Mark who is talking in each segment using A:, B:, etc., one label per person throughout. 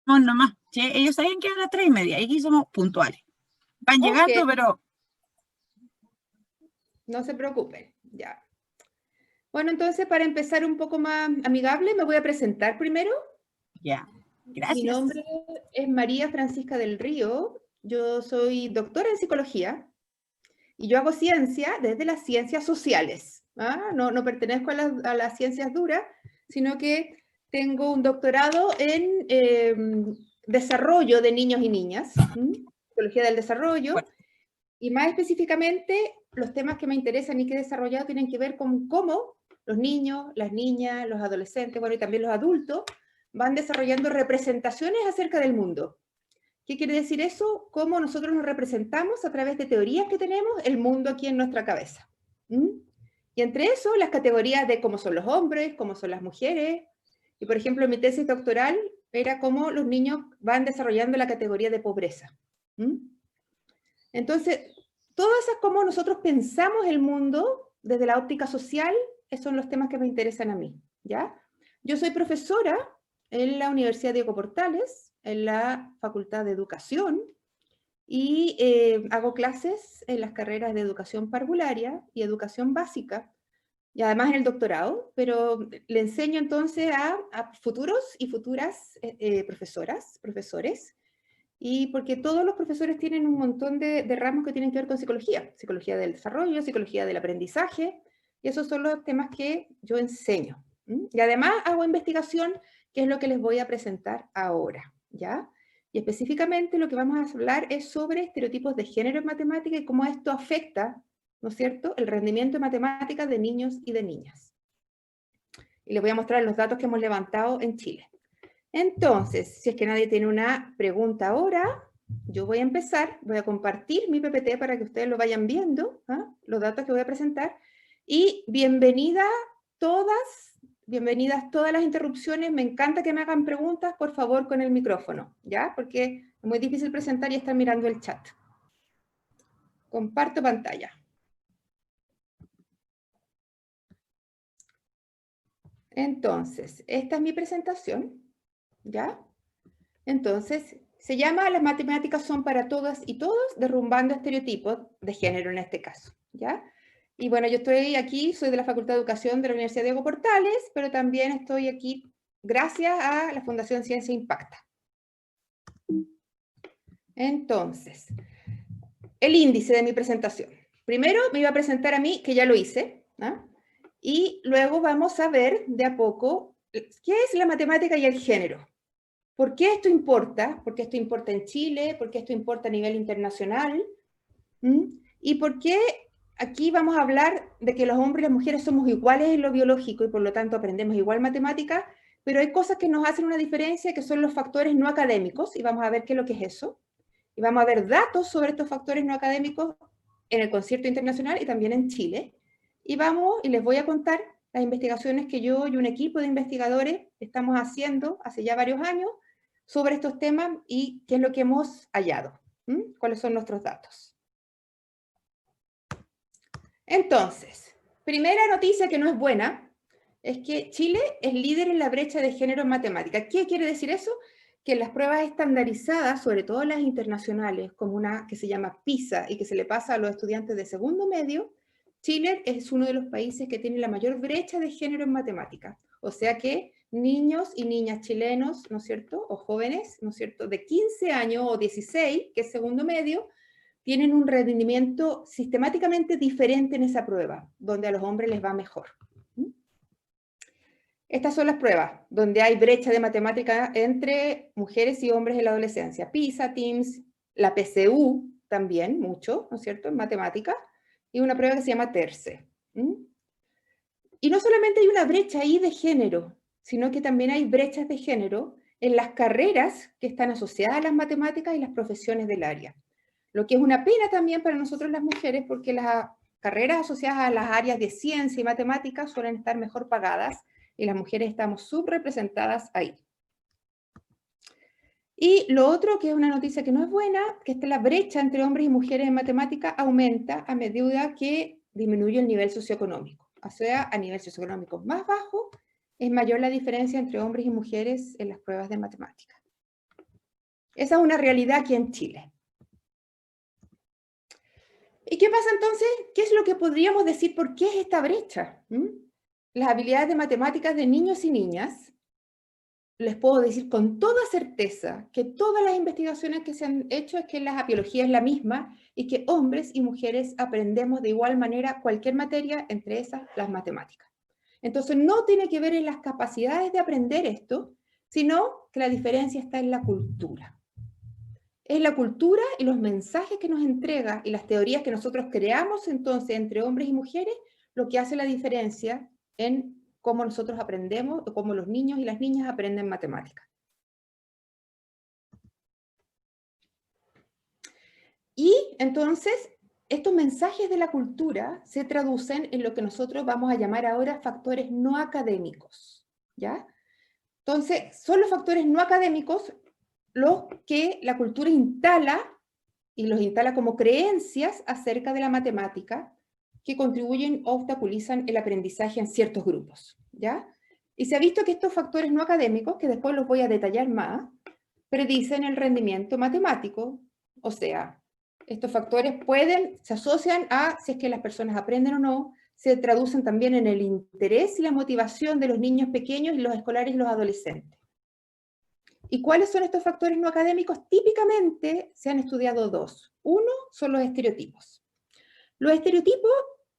A: No, nomás. Sí, ellos sabían que eran las 3:30, y aquí somos puntuales. Van
B: Ok,
A: llegando, pero
B: no se preocupen, ya. Bueno, entonces para empezar un poco más amigable, me voy a presentar primero.
A: ya.
B: Mi
A: Gracias.
B: nombre es María Francisca del Río, yo soy doctora en psicología y yo hago ciencia desde las ciencias sociales. ¿Ah? No pertenezco a las ciencias duras, sino que tengo un doctorado en desarrollo de niños y niñas, psicología del desarrollo,
A: Bueno,
B: y más específicamente los temas que me interesan y que he desarrollado tienen que ver con cómo los niños, las niñas, los adolescentes, bueno, y también los adultos, van desarrollando representaciones acerca del mundo. ¿Qué quiere decir eso? Cómo nosotros nos representamos a través de teorías que tenemos el mundo aquí en nuestra cabeza. ¿Mm? Y entre eso, las categorías de cómo son los hombres, cómo son las mujeres. Y por ejemplo, mi tesis doctoral era cómo los niños van desarrollando la categoría de pobreza. ¿Mm? Entonces, todo eso es cómo nosotros pensamos el mundo desde la óptica social, esos son los temas que me interesan a mí. ¿Ya? Yo soy profesora en la Universidad Diego Portales, en la Facultad de Educación, y hago clases en las carreras de educación parvularia y educación básica, y además en el doctorado, pero le enseño entonces a futuros y futuras profesoras, profesores, y porque todos los profesores tienen un montón de ramos que tienen que ver con psicología, psicología del desarrollo, psicología del aprendizaje, y esos son los temas que yo enseño. Y además hago investigación, que es lo que les voy a presentar ahora, ¿ya? Y específicamente lo que vamos a hablar es sobre estereotipos de género en matemática y cómo esto afecta, ¿no es cierto?, el rendimiento en matemáticas de niños y de niñas. Y les voy a mostrar los datos que hemos levantado en Chile. Entonces, si es que nadie tiene una pregunta ahora, yo voy a empezar, voy a compartir mi PPT para que ustedes lo vayan viendo, los datos que voy a presentar, y bienvenidas todas las interrupciones, me encanta que me hagan preguntas, por favor, con el micrófono, ¿ya? Porque es muy difícil presentar y estar mirando el chat. Comparto pantalla. Entonces, esta es mi presentación, ¿ya? Entonces, se llama Las matemáticas son para todas y todos, derrumbando estereotipos de género en este caso, ¿ya? Y bueno, yo estoy aquí, soy de la Facultad de Educación de la Universidad Diego Portales, pero también estoy aquí gracias a la Fundación Ciencia Impacta. Entonces, el índice de mi presentación. Primero me iba a presentar a mí, que ya lo hice, ¿no? Y luego vamos a ver de a poco qué es la matemática y el género. ¿Por qué esto importa? ¿Por qué esto importa en Chile? ¿Por qué esto importa a nivel internacional? ¿Y por qué aquí vamos a hablar de que los hombres y las mujeres somos iguales en lo biológico y por lo tanto aprendemos igual matemática, pero hay cosas que nos hacen una diferencia que son los factores no académicos y vamos a ver qué es lo que es eso. Y vamos a ver datos sobre estos factores no académicos en el concierto internacional y también en Chile. Y les voy a contar las investigaciones que yo y un equipo de investigadores estamos haciendo hace ya varios años sobre estos temas y qué es lo que hemos hallado. ¿Cuáles son nuestros datos? Entonces, primera noticia que no es buena, es que Chile es líder en la brecha de género en matemática. ¿Qué quiere decir eso? Que en las pruebas estandarizadas, sobre todo las internacionales, como una que se llama PISA y que se le pasa a los estudiantes de segundo medio, Chile es uno de los países que tiene la mayor brecha de género en matemática. O sea que niños y niñas chilenos, ¿no es cierto?, o jóvenes, ¿no es cierto?, de 15 años o 16, que es segundo medio, tienen un rendimiento sistemáticamente diferente en esa prueba, donde a los hombres les va mejor. Estas son las pruebas, donde hay brecha de matemática entre mujeres y hombres en la adolescencia. PISA, TIMSS, la PCU también, mucho, ¿no es cierto?, en matemática, y una prueba que se llama TERCE. Y no solamente hay una brecha ahí de género, sino que también hay brechas de género en las carreras que están asociadas a las matemáticas y las profesiones del área. Lo que es una pena también para nosotros las mujeres, porque las carreras asociadas a las áreas de ciencia y matemáticas suelen estar mejor pagadas y las mujeres estamos subrepresentadas ahí. Y lo otro, que es una noticia que no es buena, que la brecha entre hombres y mujeres en matemática aumenta a medida que disminuye el nivel socioeconómico. O sea, a nivel socioeconómico más bajo, es mayor la diferencia entre hombres y mujeres en las pruebas de matemática. Esa es una realidad aquí en Chile. ¿Y qué pasa entonces? ¿Qué es lo que podríamos decir? ¿Por qué es esta brecha? Las habilidades de matemáticas de niños y niñas, les puedo decir con toda certeza que todas las investigaciones que se han hecho es que la biología es la misma y que hombres y mujeres aprendemos de igual manera cualquier materia, entre esas las matemáticas. Entonces no tiene que ver en las capacidades de aprender esto, sino que la diferencia está en la cultura. Es la cultura y los mensajes que nos entrega y las teorías que nosotros creamos entonces entre hombres y mujeres lo que hace la diferencia en cómo nosotros aprendemos o cómo los niños y las niñas aprenden matemáticas. Y entonces estos mensajes de la cultura se traducen en lo que nosotros vamos a llamar ahora factores no académicos, ¿ya? Entonces, son los factores no académicos los que la cultura instala, y los instala como creencias acerca de la matemática, que contribuyen o obstaculizan el aprendizaje en ciertos grupos, ¿ya? Y se ha visto que estos factores no académicos, que después los voy a detallar más, predicen el rendimiento matemático, o sea, estos factores se asocian a si es que las personas aprenden o no, se traducen también en el interés y la motivación de los niños pequeños y los escolares y los adolescentes. ¿Y cuáles son estos factores no académicos? Típicamente se han estudiado dos. Uno son los estereotipos. Los estereotipos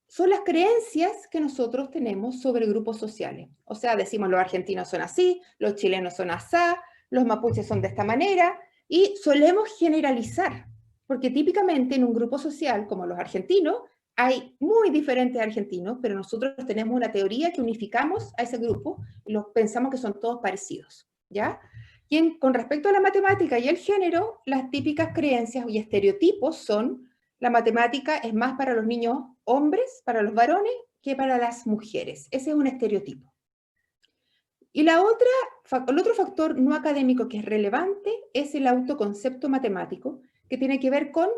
B: son las creencias que nosotros tenemos sobre grupos sociales. O sea, decimos los argentinos son así, los chilenos son asá, los mapuches son de esta manera, y solemos generalizar, porque típicamente en un grupo social como los argentinos, hay muy diferentes argentinos, pero nosotros tenemos una teoría que unificamos a ese grupo y los pensamos que son todos parecidos, ¿ya? Y con respecto a la matemática y el género, las típicas creencias y estereotipos son: la matemática es más para los niños hombres, para los varones, que para las mujeres. Ese es un estereotipo. Y el otro factor no académico que es relevante es el autoconcepto matemático, que tiene que ver con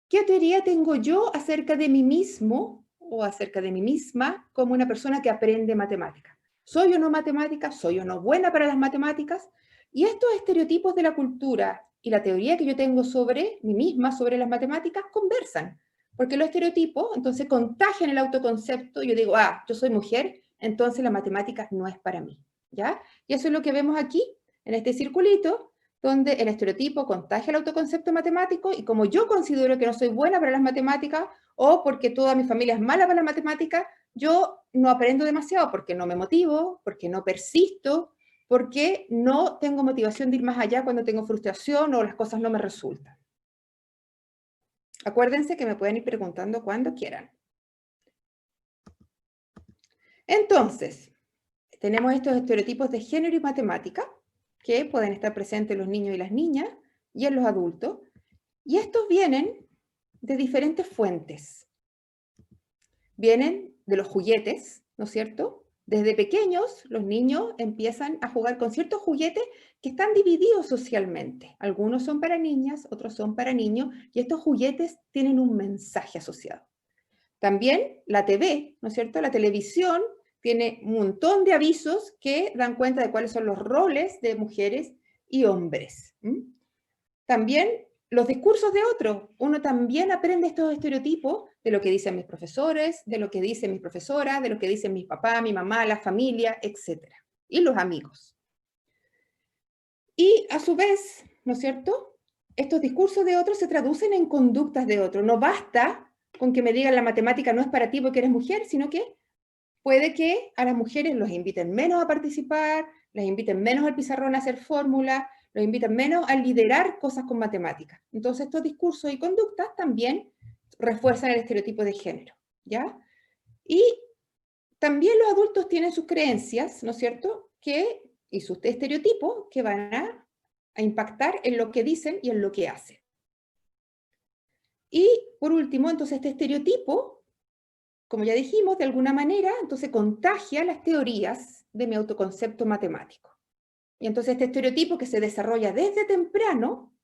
B: qué teoría tengo yo acerca de mí mismo o acerca de mí misma como una persona que aprende matemática. ¿Soy o no matemática? ¿Soy o no buena para las matemáticas? Y estos estereotipos de la cultura y la teoría que yo tengo sobre mí misma, sobre las matemáticas, conversan. Porque los estereotipos entonces contagian el autoconcepto. Yo digo, yo soy mujer, entonces la matemática no es para mí, ¿ya? Y eso es lo que vemos aquí, en este circulito, donde el estereotipo contagia el autoconcepto matemático, y como yo considero que no soy buena para las matemáticas, o porque toda mi familia es mala para las matemáticas, yo no aprendo demasiado porque no me motivo, porque no persisto, porque no tengo motivación de ir más allá cuando tengo frustración o las cosas no me resultan. Acuérdense que me pueden ir preguntando cuando quieran. Entonces, tenemos estos estereotipos de género y matemática, que pueden estar presentes en los niños y las niñas, y en los adultos, y estos vienen de diferentes fuentes. Vienen de los juguetes, ¿no es cierto? Desde pequeños, los niños empiezan a jugar con ciertos juguetes que están divididos socialmente. Algunos son para niñas, otros son para niños, y estos juguetes tienen un mensaje asociado. También la TV, ¿no es cierto? La televisión tiene un montón de avisos que dan cuenta de cuáles son los roles de mujeres y hombres. También los discursos de otros. Uno también aprende estos estereotipos de lo que dicen mis profesores, de lo que dicen mis profesoras, de lo que dicen mis papás, mi mamá, la familia, etc. Y los amigos. Y a su vez, ¿no es cierto? Estos discursos de otros se traducen en conductas de otros. No basta con que me digan la matemática no es para ti porque eres mujer, sino que puede que a las mujeres los inviten menos a participar, las inviten menos al pizarrón a hacer fórmulas, los inviten menos a liderar cosas con matemáticas. Entonces estos discursos y conductas también refuerzan el estereotipo de género, ¿ya? Y también los adultos tienen sus creencias, ¿no es cierto?, y sus estereotipos que van a impactar en lo que dicen y en lo que hacen. Y por último, entonces este estereotipo, como ya dijimos, de alguna manera, entonces contagia las teorías de mi autoconcepto matemático. Y entonces este estereotipo que se desarrolla desde temprano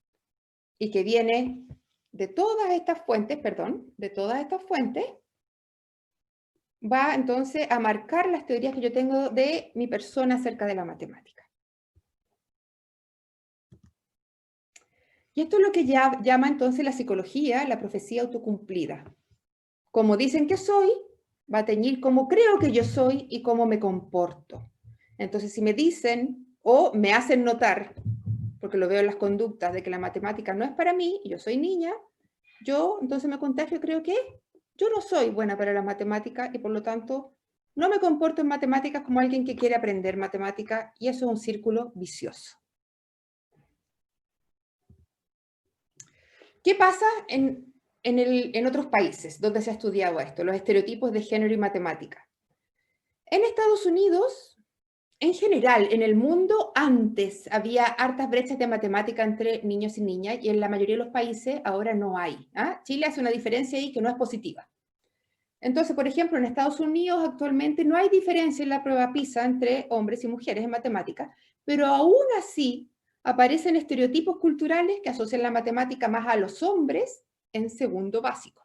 B: y que viene de todas estas fuentes, va entonces a marcar las teorías que yo tengo de mi persona acerca de la matemática. Y esto es lo que llama entonces la psicología la profecía autocumplida. Como dicen que soy, va a teñir cómo creo que yo soy y cómo me comporto. Entonces, si me dicen o me hacen notar, porque lo veo en las conductas, de que la matemática no es para mí, y yo soy niña, yo entonces me contagio, creo que yo no soy buena para las matemáticas y por lo tanto no me comporto en matemáticas como alguien que quiere aprender matemáticas y eso es un círculo vicioso. ¿Qué pasa en otros países donde se ha estudiado esto, los estereotipos de género y matemática? En Estados Unidos, en general, en el mundo, antes había hartas brechas de matemática entre niños y niñas y en la mayoría de los países ahora no hay. Chile hace una diferencia ahí que no es positiva. Entonces, por ejemplo, en Estados Unidos actualmente no hay diferencia en la prueba PISA entre hombres y mujeres en matemáticas, pero aún así aparecen estereotipos culturales que asocian la matemática más a los hombres en segundo básico.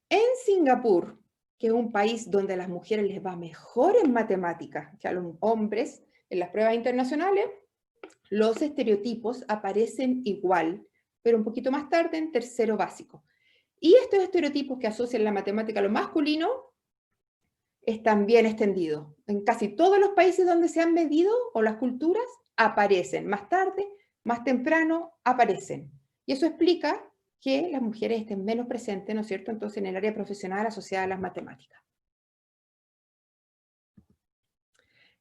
B: En Singapur, que es un país donde a las mujeres les va mejor en matemáticas que a los hombres en las pruebas internacionales, los estereotipos aparecen igual, pero un poquito más tarde en tercero básico. Y estos estereotipos que asocian la matemática a lo masculino están bien extendidos. En casi todos los países donde se han medido, o las culturas, aparecen. Más tarde, más temprano, aparecen. Y eso explica que las mujeres estén menos presentes, ¿no es cierto?, entonces en el área profesional asociada a las matemáticas.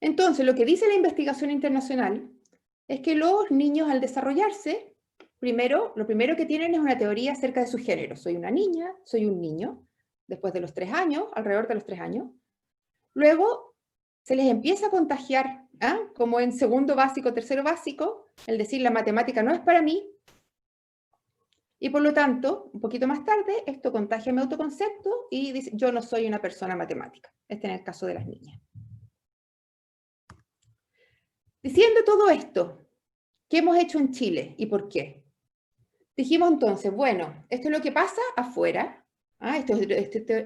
B: Entonces, lo que dice la investigación internacional es que los niños al desarrollarse, lo primero que tienen es una teoría acerca de su género. Soy una niña, soy un niño, después de los 3 años, alrededor de los 3 años. Luego se les empieza a contagiar, como en segundo básico, tercero básico, el decir la matemática no es para mí, y por lo tanto, un poquito más tarde, esto contagia mi autoconcepto y dice, yo no soy una persona matemática. Este en el caso de las niñas. Diciendo todo esto, ¿qué hemos hecho en Chile y por qué? Dijimos entonces, bueno, esto es lo que pasa afuera,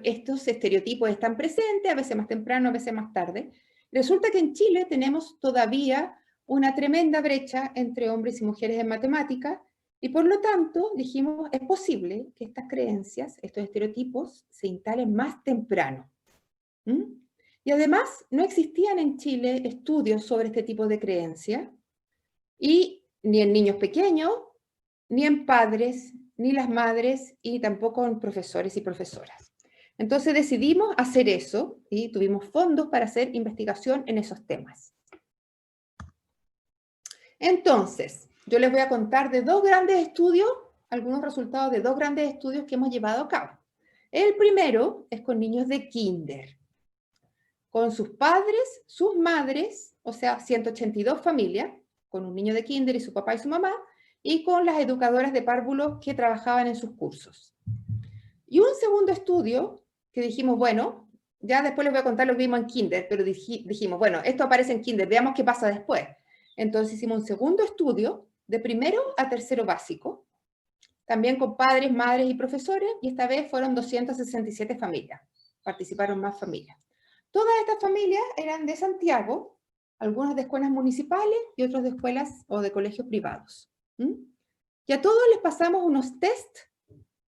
B: estos estereotipos están presentes, a veces más temprano, a veces más tarde. Resulta que en Chile tenemos todavía una tremenda brecha entre hombres y mujeres en matemáticas, y por lo tanto dijimos, es posible que estas creencias, estos estereotipos, se instalen más temprano. Y además, no existían en Chile estudios sobre este tipo de creencias, y ni en niños pequeños, ni en padres, ni las madres, y tampoco en profesores y profesoras. Entonces decidimos hacer eso, y tuvimos fondos para hacer investigación en esos temas. Entonces, yo les voy a contar de dos grandes estudios, algunos resultados de dos grandes estudios que hemos llevado a cabo. El primero es con niños de kinder, con sus padres, sus madres, o sea, 182 familias, con un niño de kinder y su papá y su mamá, y con las educadoras de párvulos que trabajaban en sus cursos. Y un segundo estudio que dijimos, bueno, ya después les voy a contar lo que vimos en kinder, pero dijimos, bueno, esto aparece en kinder, veamos qué pasa después. Entonces hicimos un segundo estudio de primero a tercero básico, también con padres, madres y profesores, y esta vez fueron 267 familias, participaron más familias. Todas estas familias eran de Santiago, algunas de escuelas municipales y otros de escuelas o de colegios privados. Y a todos les pasamos unos test,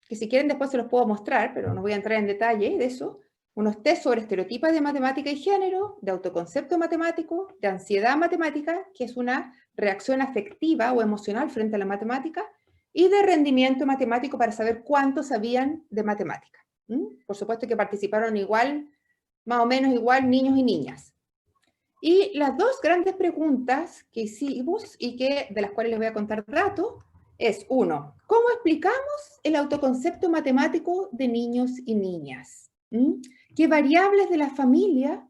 B: que si quieren después se los puedo mostrar, pero no voy a entrar en detalle de eso, unos test sobre estereotipos de matemática y género, de autoconcepto matemático, de ansiedad matemática, que es una reacción afectiva o emocional frente a la matemática, y de rendimiento matemático para saber cuánto sabían de matemática. Por supuesto que participaron igual, más o menos igual, niños y niñas. Y las dos grandes preguntas que hicimos y de las cuales les voy a contar datos es, uno, ¿cómo explicamos el autoconcepto matemático de niños y niñas? ¿Qué variables de la familia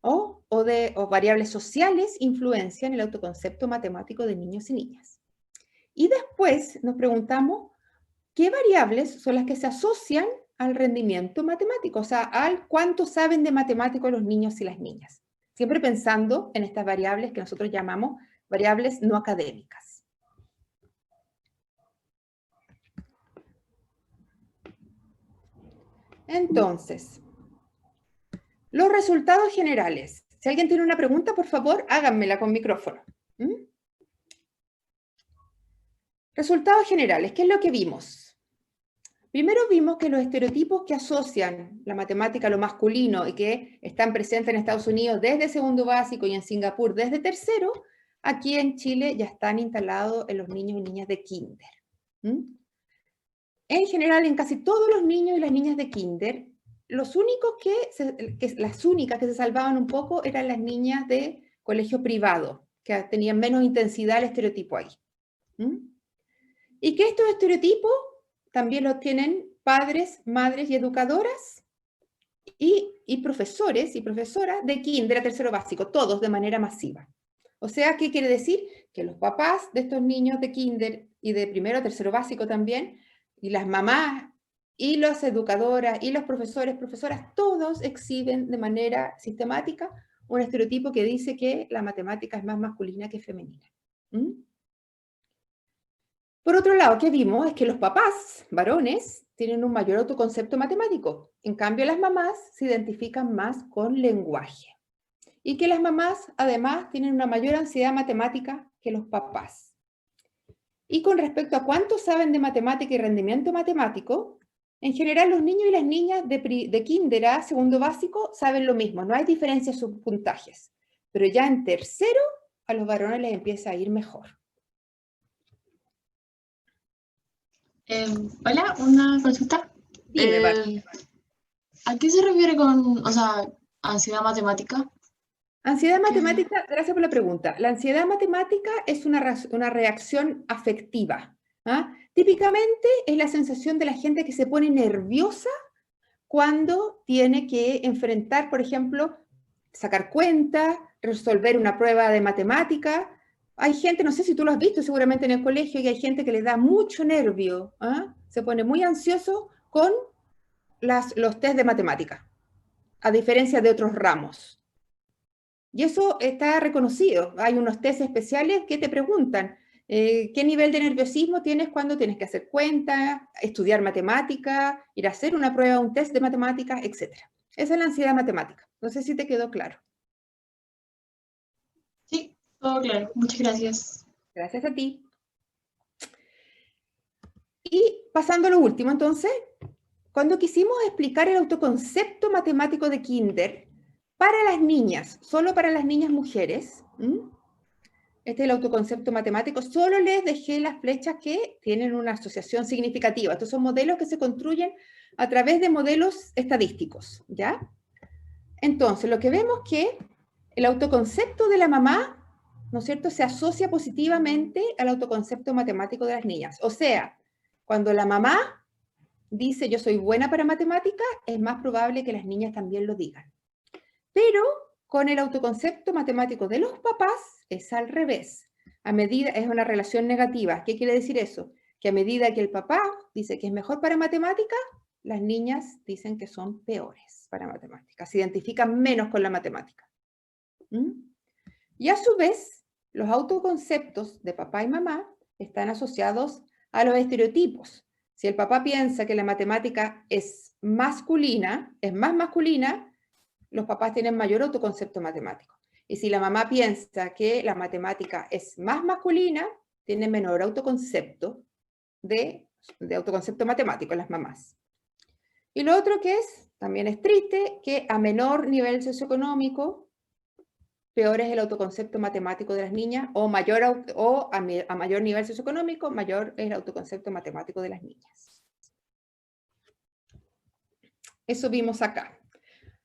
B: o variables sociales influencian el autoconcepto matemático de niños y niñas? Y después nos preguntamos, ¿qué variables son las que se asocian al rendimiento matemático? O sea, al cuánto saben de matemático los niños y las niñas. Siempre pensando en estas variables que nosotros llamamos variables no académicas. Entonces, los resultados generales. Si alguien tiene una pregunta, por favor, háganmela con micrófono. Resultados generales, ¿qué es lo que vimos? Primero vimos que los estereotipos que asocian la matemática a lo masculino y que están presentes en Estados Unidos desde segundo básico y en Singapur desde tercero, aquí en Chile ya están instalados en los niños y niñas de kinder. En general, en casi todos los niños y las niñas de kinder, las únicas que se salvaban un poco eran las niñas de colegio privado, que tenían menos intensidad el estereotipo ahí. Y que estos estereotipos también los tienen padres, madres y educadoras y profesores y profesoras de kinder a tercero básico, todos de manera masiva. O sea, ¿qué quiere decir? Que los papás de estos niños de kinder y de primero a tercero básico también, y las mamás y las educadoras y los profesores, profesoras, todos exhiben de manera sistemática un estereotipo que dice que la matemática es más masculina que femenina. Por otro lado, ¿qué vimos? Es que los papás, varones, tienen un mayor autoconcepto matemático. En cambio, las mamás se identifican más con lenguaje. Y que las mamás, además, tienen una mayor ansiedad matemática que los papás. Y con respecto a cuánto saben de matemática y rendimiento matemático, en general los niños y las niñas de kinder a segundo básico saben lo mismo, no hay diferencia en sus puntajes. Pero ya en tercero, a los varones les empieza a ir mejor.
C: Hola, una consulta.
B: Dime,
C: ¿A qué se refiere con, o sea, ansiedad matemática?
B: Ansiedad matemática, gracias por la pregunta. La ansiedad matemática es una reacción afectiva. Típicamente es la sensación de la gente que se pone nerviosa cuando tiene que enfrentar, por ejemplo, sacar cuentas, resolver una prueba de matemática. Hay gente, no sé si tú lo has visto seguramente en el colegio, que hay gente que le da mucho nervio, se pone muy ansioso con los test de matemática, a diferencia de otros ramos. Y eso está reconocido. Hay unos test especiales que te preguntan qué nivel de nerviosismo tienes cuando tienes que hacer cuentas, estudiar matemática, ir a hacer una prueba, un test de matemáticas, etc. Esa es la ansiedad matemática. No sé si te quedó claro.
C: Sí, todo claro. Muchas gracias.
B: Gracias a ti. Y pasando a lo último, entonces, cuando quisimos explicar el autoconcepto matemático de kinder para las niñas, solo para las niñas mujeres, este es el autoconcepto matemático, solo les dejé las flechas que tienen una asociación significativa. Estos son modelos que se construyen a través de modelos estadísticos, ¿ya? Entonces, lo que vemos es que el autoconcepto de la mamá, ¿no es cierto?, se asocia positivamente al autoconcepto matemático de las niñas. O sea, cuando la mamá dice yo soy buena para matemáticas, es más probable que las niñas también lo digan. Pero con el autoconcepto matemático de los papás es al revés. Es una relación negativa. ¿Qué quiere decir eso? Que a medida que el papá dice que es mejor para matemáticas, las niñas dicen que son peores para matemáticas, se identifican menos con la matemática. Y a su vez, los autoconceptos de papá y mamá están asociados a los estereotipos. Si el papá piensa que la matemática es más masculina, los papás tienen mayor autoconcepto matemático. Y si la mamá piensa que la matemática es más masculina, tienen menor autoconcepto de autoconcepto matemático las mamás. Y lo otro que también es triste, que a menor nivel socioeconómico, peor es el autoconcepto matemático de las niñas, o a mayor nivel socioeconómico, mayor es el autoconcepto matemático de las niñas. Eso vimos acá.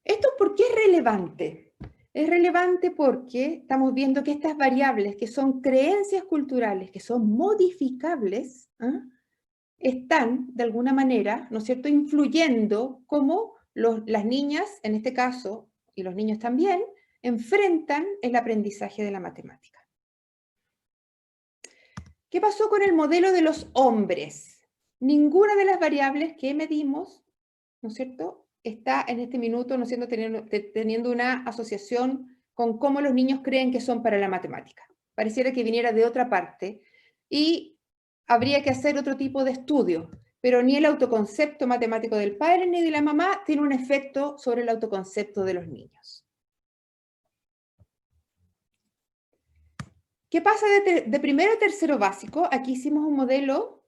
B: ¿Esto por qué es relevante? Es relevante porque estamos viendo que estas variables, que son creencias culturales, que son modificables, están, de alguna manera, ¿no es cierto?, influyendo cómo las niñas, en este caso, y los niños también, enfrentan el aprendizaje de la matemática. ¿Qué pasó con el modelo de los hombres? Ninguna de las variables que medimos, ¿no es cierto?, está en este minuto, ¿no es cierto?, teniendo una asociación con cómo los niños creen que son para la matemática. Pareciera que viniera de otra parte y habría que hacer otro tipo de estudio, pero ni el autoconcepto matemático del padre ni de la mamá tiene un efecto sobre el autoconcepto de los niños. ¿Qué pasa de primero a tercero básico? Aquí hicimos un modelo,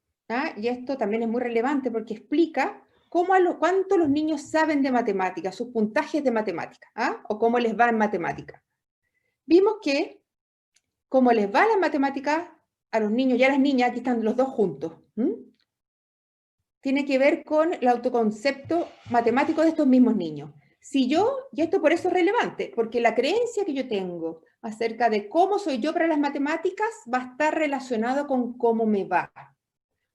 B: y esto también es muy relevante porque explica cuánto los niños saben de matemáticas, sus puntajes de matemáticas, o cómo les va en matemáticas. Vimos que cómo les va en matemáticas a los niños y a las niñas, aquí están los dos juntos, tiene que ver con el autoconcepto matemático de estos mismos niños. Y esto por eso es relevante, porque la creencia que yo tengo acerca de cómo soy yo para las matemáticas va a estar relacionado con cómo me va.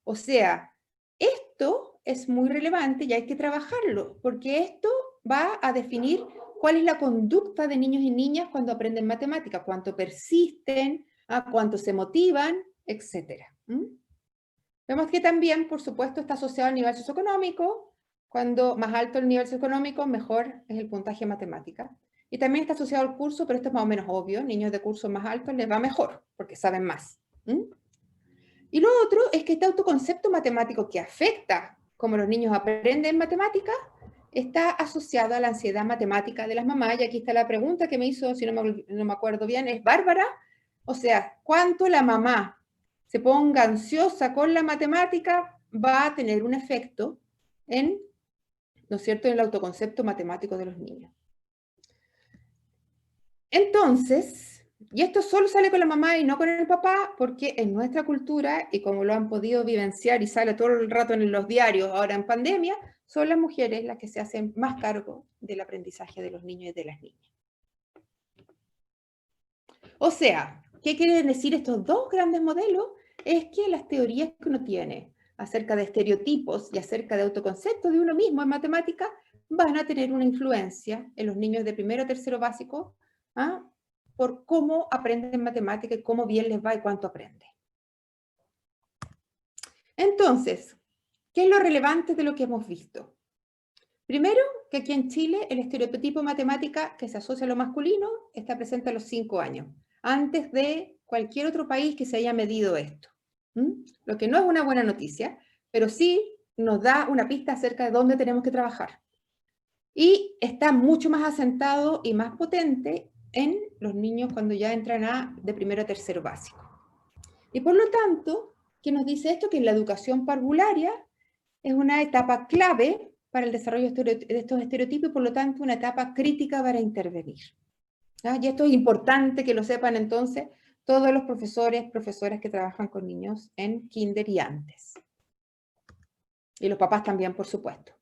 B: O sea, esto es muy relevante y hay que trabajarlo, porque esto va a definir cuál es la conducta de niños y niñas cuando aprenden matemáticas, cuánto persisten, cuánto se motivan, etc. Vemos que también, por supuesto, está asociado al nivel socioeconómico. Cuando más alto el nivel socioeconómico, mejor es el puntaje en matemática. Y también está asociado al curso, pero esto es más o menos obvio. Niños de cursos más altos les va mejor, porque saben más. Y lo otro es que este autoconcepto matemático que afecta cómo los niños aprenden matemáticas está asociado a la ansiedad matemática de las mamás. Y aquí está la pregunta que me hizo, si no me acuerdo bien, es Bárbara. O sea, ¿cuánto la mamá se ponga ansiosa con la matemática va a tener un efecto en, ¿no es cierto?, en el autoconcepto matemático de los niños? Entonces, y esto solo sale con la mamá y no con el papá, porque en nuestra cultura, y como lo han podido vivenciar y sale todo el rato en los diarios ahora en pandemia, son las mujeres las que se hacen más cargo del aprendizaje de los niños y de las niñas. O sea, ¿qué quieren decir estos dos grandes modelos? Es que las teorías que uno tiene acerca de estereotipos y acerca de autoconceptos de uno mismo en matemática van a tener una influencia en los niños de primero a tercero básico, por cómo aprenden matemática y cómo bien les va y cuánto aprenden. Entonces, ¿qué es lo relevante de lo que hemos visto? Primero, que aquí en Chile el estereotipo matemática que se asocia a lo masculino está presente a los 5 años, antes de cualquier otro país que se haya medido esto. Lo que no es una buena noticia, pero sí nos da una pista acerca de dónde tenemos que trabajar. Y está mucho más asentado y más potente en los niños cuando ya entran de primero a tercero básico. Y por lo tanto, ¿qué nos dice esto? Que la educación parvularia es una etapa clave para el desarrollo de estos estereotipos y por lo tanto una etapa crítica para intervenir. Y esto es importante que lo sepan entonces todos los profesoras que trabajan con niños en kinder y antes. Y los papás también, por supuesto.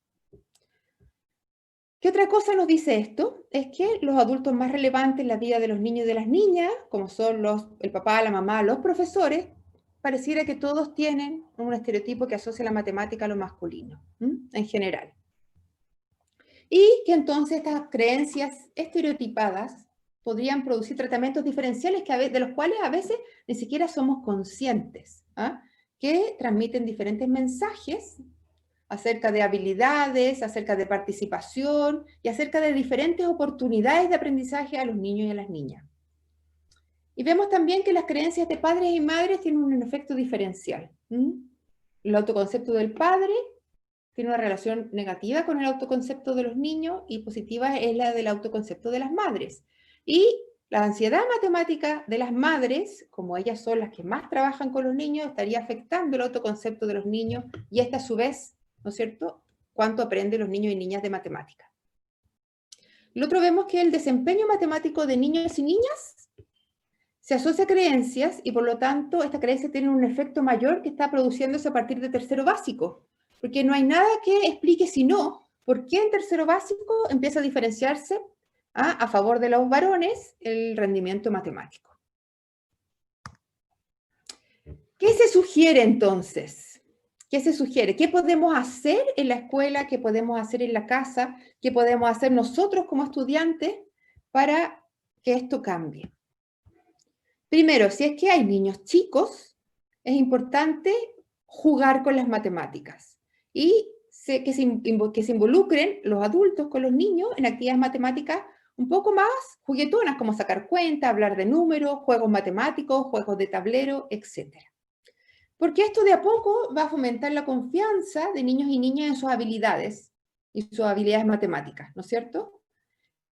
B: ¿Qué otra cosa nos dice esto? Es que los adultos más relevantes en la vida de los niños y de las niñas, como son el papá, la mamá, los profesores, pareciera que todos tienen un estereotipo que asocia la matemática a lo masculino, en general. Y que entonces estas creencias estereotipadas podrían producir tratamientos diferenciales de los cuales a veces ni siquiera somos conscientes, que transmiten diferentes mensajes acerca de habilidades, acerca de participación y acerca de diferentes oportunidades de aprendizaje a los niños y a las niñas. Y vemos también que las creencias de padres y madres tienen un efecto diferencial. El autoconcepto del padre tiene una relación negativa con el autoconcepto de los niños y positiva es la del autoconcepto de las madres. Y la ansiedad matemática de las madres, como ellas son las que más trabajan con los niños, estaría afectando el autoconcepto de los niños y esta a su vez, ¿no es cierto?, cuánto aprenden los niños y niñas de matemática. Lo otro vemos que el desempeño matemático de niños y niñas se asocia a creencias y por lo tanto esta creencia tiene un efecto mayor que está produciéndose a partir de tercero básico, porque no hay nada que explique sino por qué en tercero básico empieza a diferenciarse a favor de los varones el rendimiento matemático. ¿Qué se sugiere entonces? ¿Qué se sugiere? ¿Qué podemos hacer en la escuela? ¿Qué podemos hacer en la casa? ¿Qué podemos hacer nosotros como estudiantes para que esto cambie? Primero, si es que hay niños chicos, es importante jugar con las matemáticas y que se involucren los adultos con los niños en actividades matemáticas un poco más juguetonas, como sacar cuentas, hablar de números, juegos matemáticos, juegos de tablero, etc. Porque esto de a poco va a fomentar la confianza de niños y niñas en sus habilidades y sus habilidades matemáticas, ¿no es cierto?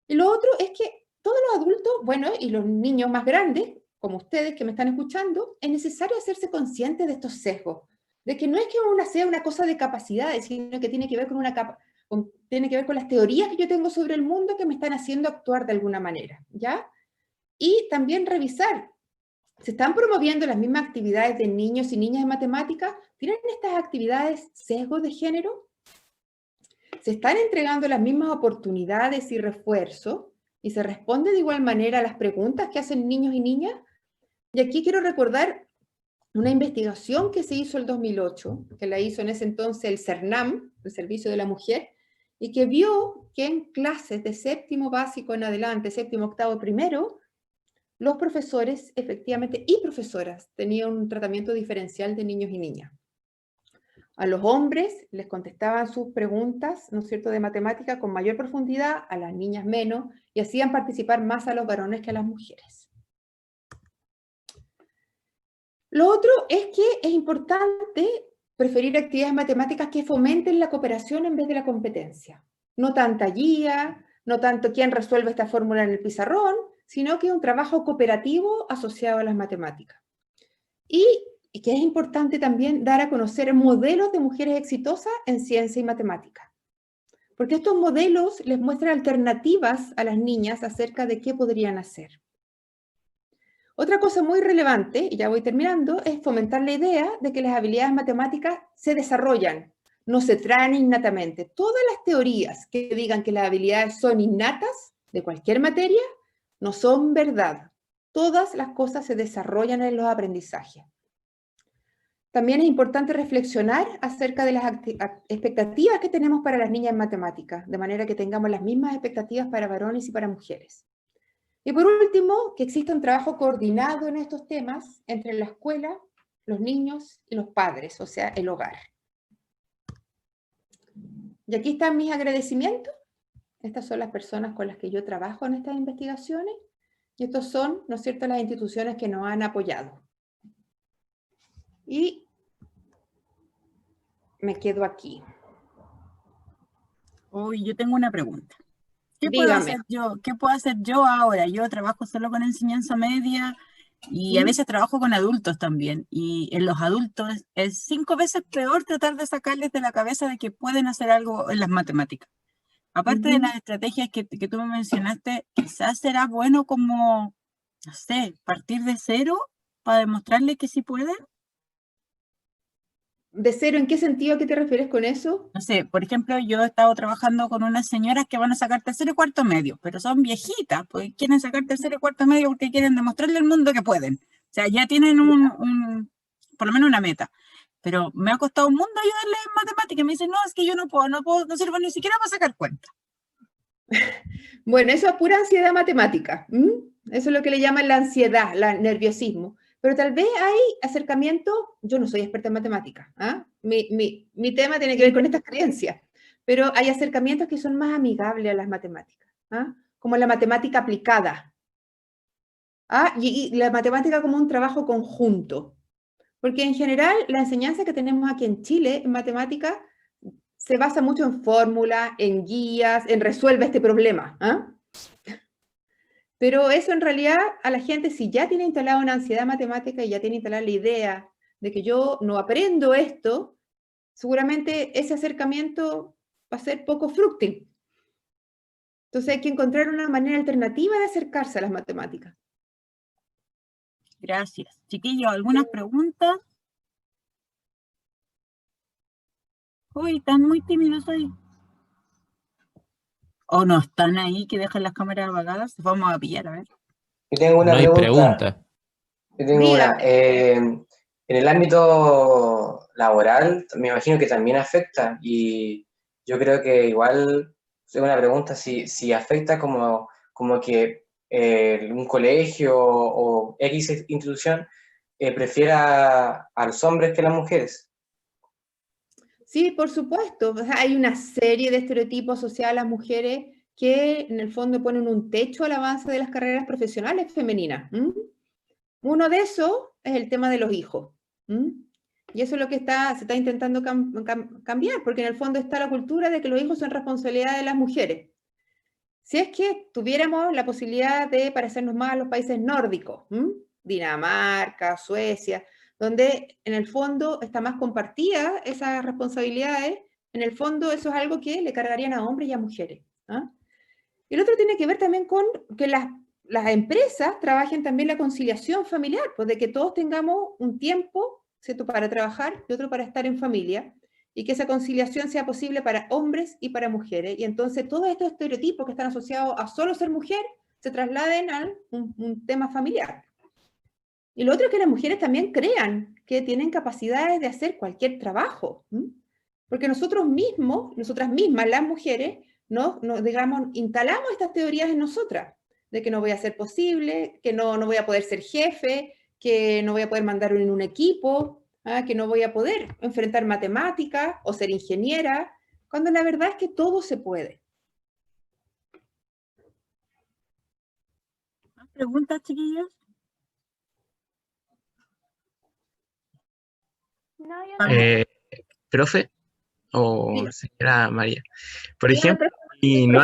B: Y lo otro es que todos los adultos, bueno, y los niños más grandes, como ustedes que me están escuchando, es necesario hacerse conscientes de estos sesgos, de que no es que una sea una cosa de capacidades, sino que tiene que ver tiene que ver con las teorías que yo tengo sobre el mundo que me están haciendo actuar de alguna manera, ¿ya? Y también revisar, ¿se están promoviendo las mismas actividades de niños y niñas en matemáticas? ¿Tienen estas actividades sesgos de género? ¿Se están entregando las mismas oportunidades y refuerzos? ¿Y se responde de igual manera a las preguntas que hacen niños y niñas? Y aquí quiero recordar una investigación que se hizo el 2008, que la hizo en ese entonces el CERNAM, el Servicio de la Mujer, y que vio que en clases de séptimo básico en adelante, séptimo, octavo, primero, los profesores efectivamente y profesoras tenían un tratamiento diferencial de niños y niñas. A los hombres les contestaban sus preguntas, ¿no es cierto?, de matemática con mayor profundidad, a las niñas menos, y hacían participar más a los varones que a las mujeres. Lo otro es que es importante preferir actividades matemáticas que fomenten la cooperación en vez de la competencia. No tanta guía, no tanto quién resuelve esta fórmula en el pizarrón, sino que un trabajo cooperativo asociado a las matemáticas. Y que es importante también dar a conocer modelos de mujeres exitosas en ciencia y matemática. Porque estos modelos les muestran alternativas a las niñas acerca de qué podrían hacer. Otra cosa muy relevante, y ya voy terminando, es fomentar la idea de que las habilidades matemáticas se desarrollan, no se traen innatamente. Todas las teorías que digan que las habilidades son innatas de cualquier materia no son verdad. Todas las cosas se desarrollan en los aprendizajes. También es importante reflexionar acerca de las expectativas que tenemos para las niñas en matemáticas, de manera que tengamos las mismas expectativas para varones y para mujeres. Y por último, que exista un trabajo coordinado en estos temas entre la escuela, los niños y los padres, o sea, el hogar. Y aquí están mis agradecimientos. Estas son las personas con las que yo trabajo en estas investigaciones. Y estos son, ¿no es cierto?, las instituciones que nos han apoyado. Y me quedo aquí.
A: Hoy yo tengo una pregunta. ¿Qué puedo
B: Dígame.
A: hacer yo? ¿Qué puedo hacer yo ahora? Yo trabajo solo con enseñanza media y a veces trabajo con adultos también. Y en los adultos es 5 veces peor tratar de sacarles de la cabeza de que pueden hacer algo en las matemáticas. Aparte de las estrategias que tú me mencionaste, quizás será bueno como, no sé, partir de cero para demostrarles que sí pueden.
B: ¿De cero en qué sentido? ¿A qué te refieres con eso?
A: No sé, por ejemplo, yo he estado trabajando con unas señoras que van a sacar tercero y cuarto medio, pero son viejitas, pues quieren sacar tercero y cuarto medio porque quieren demostrarle al mundo que pueden. O sea, ya tienen por lo menos una meta. Pero me ha costado un mundo ayudarles en matemáticas. Me dicen, no, es que yo no puedo, no sirvo ni siquiera para sacar cuenta.
B: Bueno, eso es pura ansiedad matemática. Eso es lo que le llaman la ansiedad, el nerviosismo. Pero tal vez hay acercamiento, yo no soy experta en matemáticas, ¿ah? Mi tema tiene que ver con estas creencias, pero hay acercamientos que son más amigables a las matemáticas, ¿ah? Como la matemática aplicada, ¿ah? Y la matemática como un trabajo conjunto. Porque en general la enseñanza que tenemos aquí en Chile en matemática se basa mucho en fórmulas, en guías, en resuelve este problema, ¿ah? Pero eso en realidad a la gente, si ya tiene instalada una ansiedad matemática y ya tiene instalada la idea de que yo no aprendo esto, seguramente ese acercamiento va a ser poco fructífero. Entonces hay que encontrar una manera alternativa de acercarse a las matemáticas.
A: Gracias. Chiquillos, ¿algunas preguntas? Uy, están muy tímidos ahí. ¿O no están ahí que dejan las cámaras apagadas? Vamos a pillar, a ver.
D: Yo tengo una
E: No hay
D: pregunta. Yo tengo una. En el ámbito laboral, me imagino que también afecta, y yo creo que igual, tengo una pregunta, si afecta como que un colegio o X institución prefiera a los hombres que a las mujeres.
B: Sí, por supuesto. O sea, hay una serie de estereotipos asociados a las mujeres que en el fondo ponen un techo al avance de las carreras profesionales femeninas. Uno de esos es el tema de los hijos. Y eso es lo que se está intentando cambiar, porque en el fondo está la cultura de que los hijos son responsabilidad de las mujeres. Si es que tuviéramos la posibilidad de parecernos más a los países nórdicos, Dinamarca, Suecia, donde en el fondo está más compartida esas responsabilidades. En el fondo eso es algo que le cargarían a hombres y a mujeres. ¿Ah? Y el otro tiene que ver también con que las empresas trabajen también la conciliación familiar, pues de que todos tengamos un tiempo, ¿cierto?, para trabajar y otro para estar en familia, y que esa conciliación sea posible para hombres y para mujeres. Y entonces todos estos estereotipos que están asociados a solo ser mujer se trasladen a un tema familiar. Y lo otro es que las mujeres también crean que tienen capacidades de hacer cualquier trabajo. Porque nosotros mismos, nosotras mismas, las mujeres, digamos, instalamos estas teorías en nosotras, de que no voy a ser posible, que no voy a poder ser jefe, que no voy a poder mandar en un equipo, que no voy a poder enfrentar matemáticas o ser ingeniera, cuando la verdad es que todo se puede.
A: ¿Más preguntas, chiquillos?
E: No, yo
A: Pablo.
F: Profe o
B: Diga.
F: señora María, por
B: Dígame,
F: ejemplo, ¿y no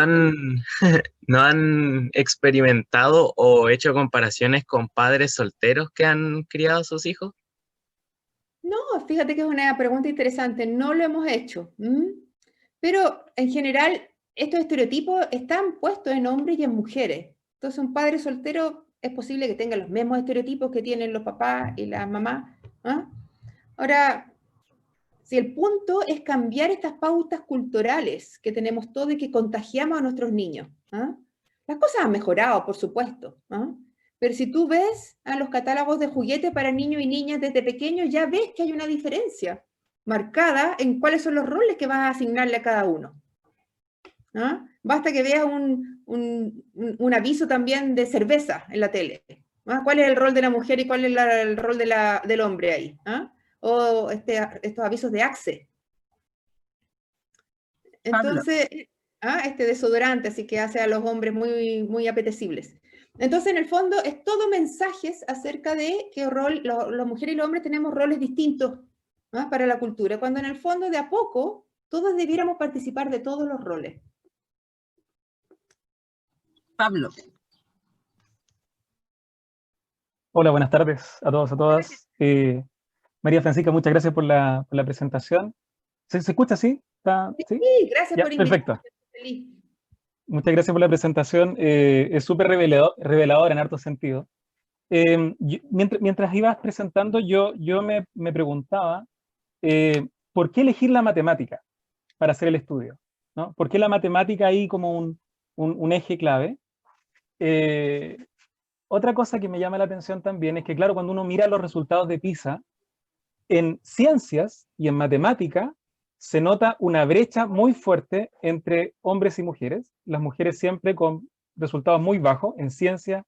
F: no han experimentado o hecho comparaciones con padres solteros que han criado a sus hijos?
B: No, fíjate que es una pregunta interesante, no lo hemos hecho. Pero en general, estos estereotipos están puestos en hombres y en mujeres. Entonces, un padre soltero es posible que tenga los mismos estereotipos que tienen los papás y las mamás. ¿Ah? Ahora, si el punto es cambiar estas pautas culturales que tenemos todos y que contagiamos a nuestros niños, ¿ah? Las cosas han mejorado, por supuesto, ¿ah? Pero si tú ves a los catálogos de juguetes para niños y niñas desde pequeños, ya ves que hay una diferencia marcada en cuáles son los roles que vas a asignarle a cada uno. ¿Ah? Basta que veas un aviso también de cerveza en la tele. ¿Ah? ¿Cuál es el rol de la mujer y cuál es el rol del hombre ahí? ¿Ah? O estos avisos de Axe. Entonces, este desodorante, así que hace a los hombres muy, muy apetecibles. Entonces, en el fondo, es todo mensajes acerca de qué rol, las mujeres y los hombres tenemos roles distintos, ¿ah?, para la cultura, cuando en el fondo, de a poco, todos debiéramos participar de todos los roles.
A: Pablo.
G: Hola, buenas tardes a todos, a todas. María Francisca, muchas gracias por la presentación. ¿Se escucha así? ¿Sí?
B: Sí, gracias
G: Ya,
B: por invitarme.
G: perfecto.
B: Feliz.
G: Muchas gracias por la presentación. Es súper revelador en harto sentido. Mientras ibas presentando, yo me preguntaba, ¿por qué elegir la matemática para hacer el estudio? ¿No? ¿Por qué la matemática ahí como un eje clave? Otra cosa que me llama la atención también es que, claro, cuando uno mira los resultados de PISA, en ciencias y en matemática se nota una brecha muy fuerte entre hombres y mujeres. Las mujeres siempre con resultados muy bajos en ciencia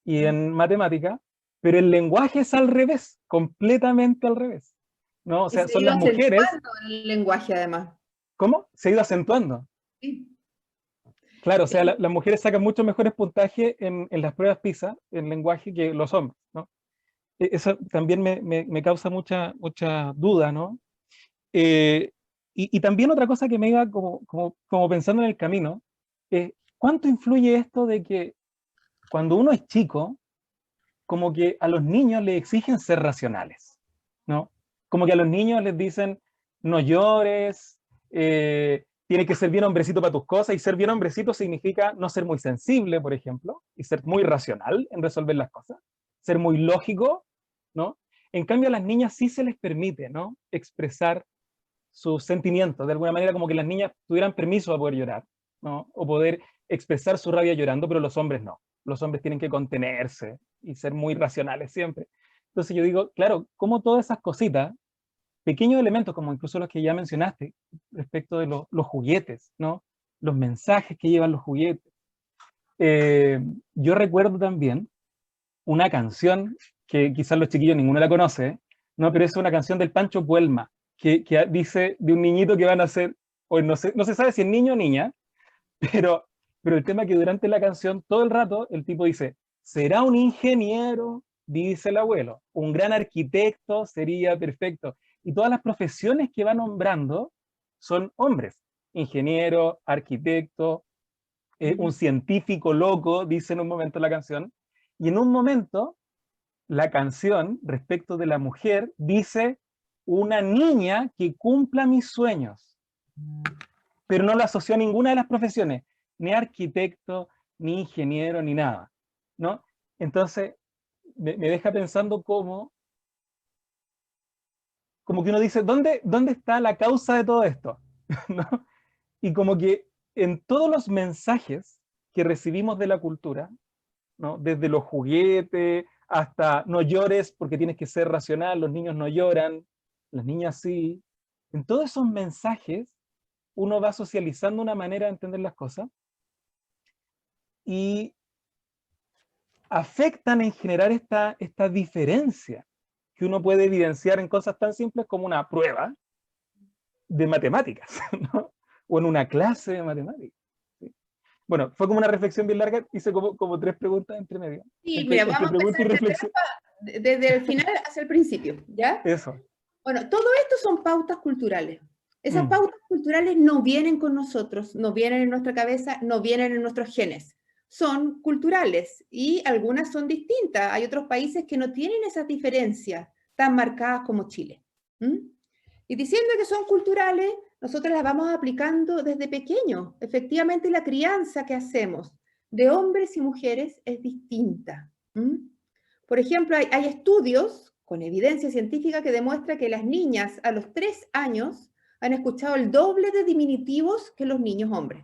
G: y en matemática, pero el lenguaje es al revés, completamente al revés, ¿no? O sea, son las mujeres...
B: el lenguaje, además.
G: ¿Cómo? Se ha ido acentuando.
B: Sí.
G: Claro, o sea, las mujeres sacan mucho mejores puntajes en las pruebas PISA, en lenguaje, que los hombres, ¿no? Eso también me causa mucha duda, ¿no? Y también otra cosa que me iba como pensando en el camino, ¿cuánto influye esto de que cuando uno es chico, como que a los niños les exigen ser racionales, ¿no? Como que a los niños les dicen, no llores, tienes que ser bien hombrecito para tus cosas, y ser bien hombrecito significa no ser muy sensible, por ejemplo, y ser muy racional en resolver las cosas, ser muy lógico, ¿no? En cambio a las niñas sí se les permite, ¿no?, expresar sus sentimientos, de alguna manera como que las niñas tuvieran permiso a poder llorar, ¿no?, o poder expresar su rabia llorando, pero los hombres no. Los hombres tienen que contenerse y ser muy racionales siempre. Entonces yo digo, claro, como todas esas cositas, pequeños elementos, como incluso los que ya mencionaste, respecto de los juguetes, ¿no?, los mensajes que llevan los juguetes. Yo recuerdo también una canción que quizás los chiquillos ninguno la conoce, ¿no?, pero es una canción del Pancho Puelma, que dice de un niñito que van a ser, o no se sabe si es niño o niña, pero el tema es que durante la canción, todo el rato, el tipo dice, será un ingeniero, dice el abuelo, un gran arquitecto sería perfecto. Y todas las profesiones que va nombrando son hombres. Ingeniero, arquitecto, un científico loco, dice en un momento la canción. Y en un momento, la canción respecto de la mujer dice una niña que cumpla mis sueños, pero no lo asoció a ninguna de las profesiones, ni arquitecto, ni ingeniero, ni nada, ¿no? Entonces, me deja pensando como que uno dice, ¿dónde está la causa de todo esto? ¿No? Y como que en todos los mensajes que recibimos de la cultura, ¿no? Desde los juguetes hasta no llores porque tienes que ser racional, los niños no lloran, las niñas sí. En todos esos mensajes uno va socializando una manera de entender las cosas y afectan en generar esta diferencia que uno puede evidenciar en cosas tan simples como una prueba de matemáticas, ¿no? O en una clase de matemáticas. ¿Sí? Bueno, fue como una reflexión bien larga, hice como 3 preguntas entre medio.
B: Sí, mira, vamos a
G: pregunta y
B: empezar
G: reflexión.
B: desde el final hacia el principio, ¿ya?
G: Eso.
B: Bueno, todo esto son pautas culturales. Esas pautas culturales no vienen con nosotros, no vienen en nuestra cabeza, no vienen en nuestros genes. Son culturales y algunas son distintas. Hay otros países que no tienen esas diferencias tan marcadas como Chile. Y diciendo que son culturales, nosotros las vamos aplicando desde pequeños. Efectivamente, la crianza que hacemos de hombres y mujeres es distinta. Por ejemplo, hay estudios con evidencia científica que demuestra que las niñas a los 3 años han escuchado el doble de diminutivos que los niños hombres.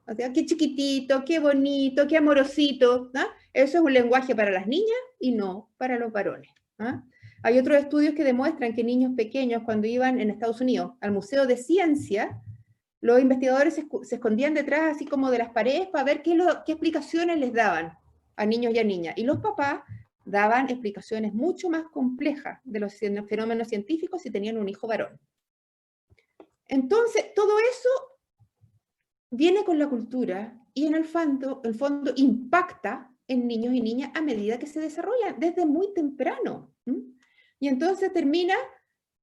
B: O sea, qué chiquitito, qué bonito, qué amorosito, ¿no? Eso es un lenguaje para las niñas y no para los varones, ¿no? Hay otros estudios que demuestran que niños pequeños, cuando iban en Estados Unidos al Museo de Ciencia, los investigadores se escondían detrás así como de las paredes para ver qué explicaciones les daban a niños y a niñas. Y los papás daban explicaciones mucho más complejas de los fenómenos científicos si tenían un hijo varón. Entonces, todo eso viene con la cultura y en el fondo impacta en niños y niñas a medida que se desarrollan desde muy temprano. Y entonces termina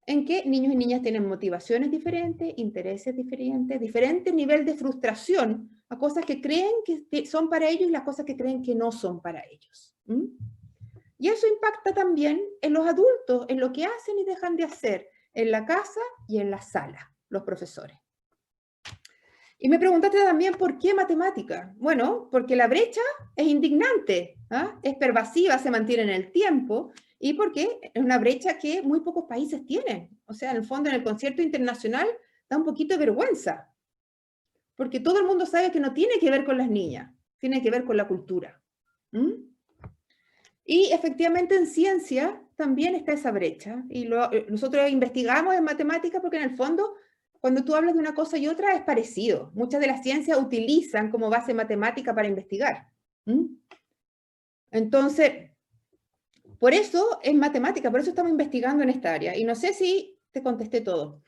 B: en que niños y niñas tienen motivaciones diferentes, intereses diferentes, diferente nivel de frustración a cosas que creen que son para ellos y las cosas que creen que no son para ellos. Y eso impacta también en los adultos, en lo que hacen y dejan de hacer, en la casa y en la sala, los profesores. Y me preguntaste también por qué matemática. Bueno, porque la brecha es indignante, es pervasiva, se mantiene en el tiempo, y porque es una brecha que muy pocos países tienen. O sea, en el fondo, en el concierto internacional da un poquito de vergüenza, porque todo el mundo sabe que no tiene que ver con las niñas, tiene que ver con la cultura. Y efectivamente en ciencia también está esa brecha, y nosotros investigamos en matemática porque en el fondo, cuando tú hablas de una cosa y otra, es parecido. Muchas de las ciencias utilizan como base matemática para investigar. Entonces, por eso es matemática, por eso estamos investigando en esta área. Y no sé si te contesté todo.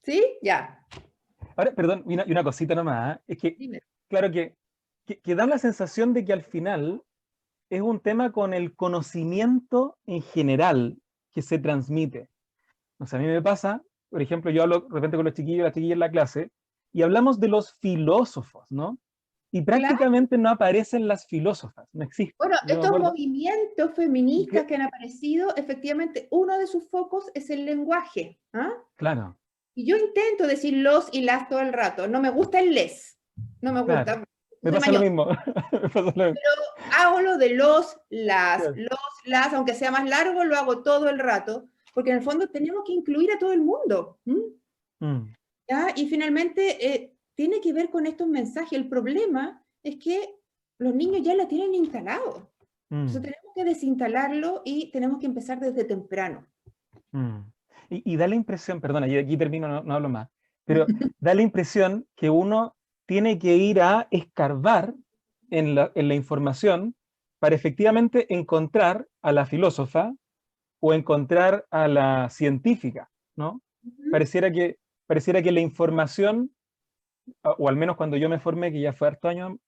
B: ¿Sí? Ya.
G: Ahora, perdón, y una cosita nomás. Es que,
B: Dime.
G: claro que da la sensación de que al final es un tema con el conocimiento en general que se transmite. O sea, a mí me pasa, por ejemplo, yo hablo de repente con los chiquillos, las chiquillas en la clase, y hablamos de los filósofos, ¿no? Y prácticamente no aparecen las filósofas, no existen.
B: Bueno, estos movimientos feministas que han aparecido, efectivamente, uno de sus focos es el lenguaje.
G: Claro.
B: Y yo intento decir los y las todo el rato. No me gusta el les. No me gusta.
G: Claro. Me pasa lo mismo.
B: Pero hago lo de los, las, aunque sea más largo, lo hago todo el rato, porque en el fondo tenemos que incluir a todo el mundo. ¿Ya? Y finalmente tiene que ver con estos mensajes. El problema es que los niños ya la tienen instalado. Entonces tenemos que desinstalarlo y tenemos que empezar desde temprano.
G: Y da la impresión, perdona, y aquí termino, no hablo más, pero da la impresión que uno tiene que ir a escarbar en la información para efectivamente encontrar a la filósofa o encontrar a la científica, ¿no? Pareciera que la información, o al menos cuando yo me formé, que ya fue harto años,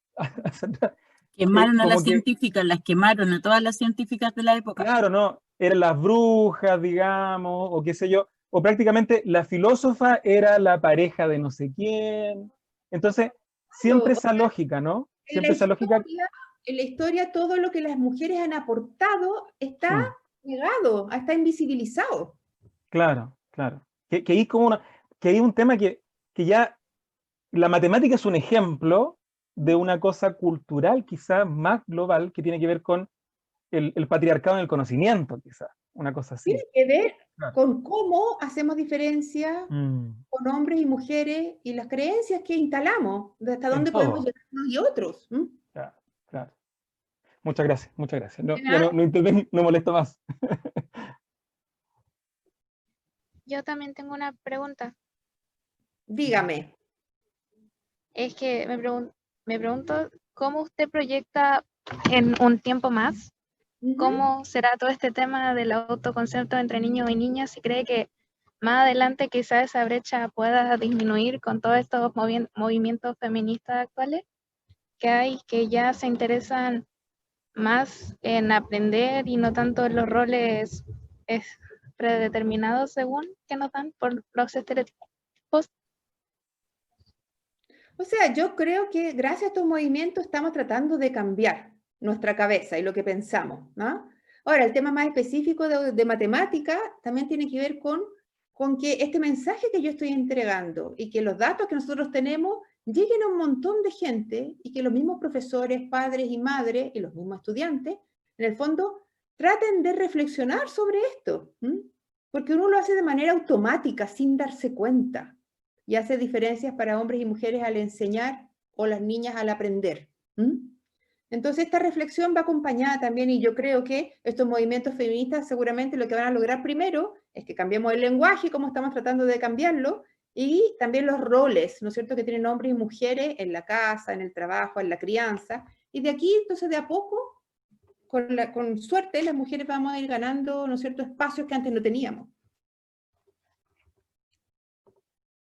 A: quemaron a las científicas, las quemaron a todas las científicas de la época.
G: Claro, no, eran las brujas, digamos, o qué sé yo, o prácticamente la filósofa era la pareja de no sé quién. Entonces, siempre esa lógica, ¿no? Siempre esa lógica.
B: en la historia todo lo que las mujeres han aportado está negado, está invisibilizado.
G: Claro, claro. Que hay como que hay un tema que ya la matemática es un ejemplo de una cosa cultural quizás más global que tiene que ver con el patriarcado en el conocimiento, quizás, una cosa así.
B: Tiene que ver
G: Claro.
B: con cómo hacemos diferencia con hombres y mujeres y las creencias que instalamos, de hasta dónde podemos llegar unos y otros.
G: Claro, claro. Muchas gracias, muchas gracias. No,
B: ¿De
G: ya
B: nada?
G: no intervengo, no molesto más.
E: Yo también tengo una pregunta.
B: Dígame.
E: Es que me pregunto cómo usted proyecta en un tiempo más, cómo será todo este tema del autoconcepto entre niños y niñas, si cree que más adelante quizá esa brecha pueda disminuir con todos estos movimientos feministas actuales que hay, que ya se interesan más en aprender y no tanto en los roles predeterminados según que nos dan por los estereotipos.
B: O sea, yo creo que gracias a estos movimientos estamos tratando de cambiar nuestra cabeza y lo que pensamos, ¿no? Ahora, el tema más específico de matemática también tiene que ver con que este mensaje que yo estoy entregando y que los datos que nosotros tenemos lleguen a un montón de gente y que los mismos profesores, padres y madres y los mismos estudiantes, en el fondo, traten de reflexionar sobre esto, porque uno lo hace de manera automática, sin darse cuenta, y hace diferencias para hombres y mujeres al enseñar o las niñas al aprender. Entonces esta reflexión va acompañada también, y yo creo que estos movimientos feministas seguramente lo que van a lograr primero es que cambiemos el lenguaje, como estamos tratando de cambiarlo, y también los roles, ¿no es cierto?, que tienen hombres y mujeres en la casa, en el trabajo, en la crianza, y de aquí entonces de a poco, con suerte, las mujeres vamos a ir ganando, ¿no es cierto?, espacios que antes no teníamos.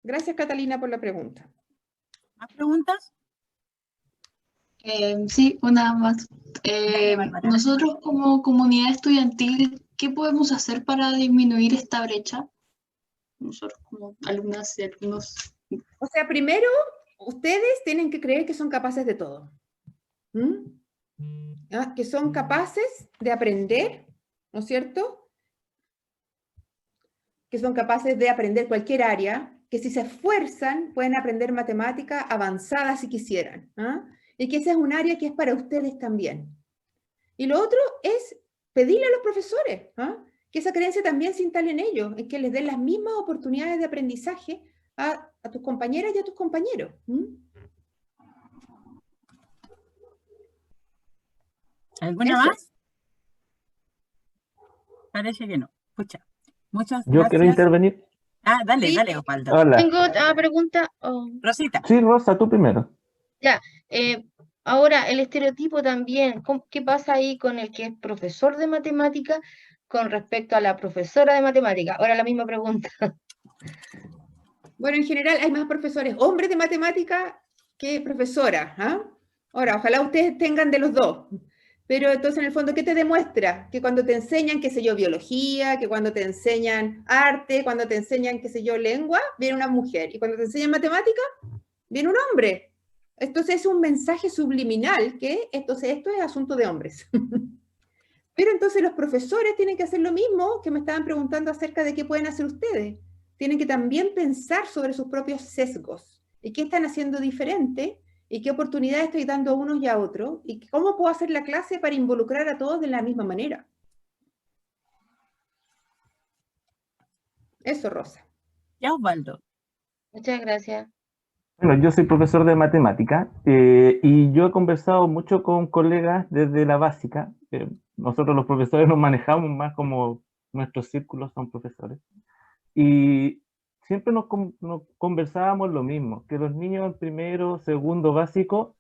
B: Gracias, Catalina, por la pregunta.
A: ¿Más preguntas?
C: Sí, una más. Nosotros como comunidad estudiantil, ¿qué podemos hacer para disminuir esta brecha? Nosotros como alumnas y alumnos.
B: O sea, primero, ustedes tienen que creer que son capaces de todo. Que son capaces de aprender, ¿no es cierto? Que son capaces de aprender cualquier área, que si se esfuerzan pueden aprender matemática avanzada si quisieran, y que esa es un área que es para ustedes también. Y lo otro es pedirle a los profesores que esa creencia también se instale en ellos, en que les den las mismas oportunidades de aprendizaje a tus compañeras y a tus compañeros.
A: ¿Alguna más? Parece que no. Escucha. Muchas gracias.
H: Yo quiero intervenir.
A: Dale,
E: Sí.
A: dale, Osvaldo.
H: Hola.
E: Tengo otra pregunta.
A: Rosita.
H: Sí, Rosa, tú primero.
I: Ya, ahora el estereotipo también, ¿qué pasa ahí con el que es profesor de matemática con respecto a la profesora de matemática? Ahora la misma pregunta.
B: Bueno, en general hay más profesores hombres de matemática que profesoras. Ahora, ojalá ustedes tengan de los dos. Pero entonces, en el fondo, ¿qué te demuestra? Que cuando te enseñan, qué sé yo, biología, que cuando te enseñan arte, cuando te enseñan, qué sé yo, lengua, viene una mujer. Y cuando te enseñan matemática, viene un hombre. Entonces es un mensaje subliminal que esto es asunto de hombres. Pero entonces los profesores tienen que hacer lo mismo que me estaban preguntando acerca de qué pueden hacer ustedes. Tienen que también pensar sobre sus propios sesgos y qué están haciendo diferente y qué oportunidades estoy dando a unos y a otros y cómo puedo hacer la clase para involucrar a todos de la misma manera. Eso, Rosa.
A: Ya, Osvaldo.
I: Muchas gracias.
H: Bueno, yo soy profesor de matemática y yo he conversado mucho con colegas desde la básica. Nosotros los profesores nos manejamos más como nuestros círculos son profesores. Y siempre nos conversábamos lo mismo, que los niños en primero, segundo básico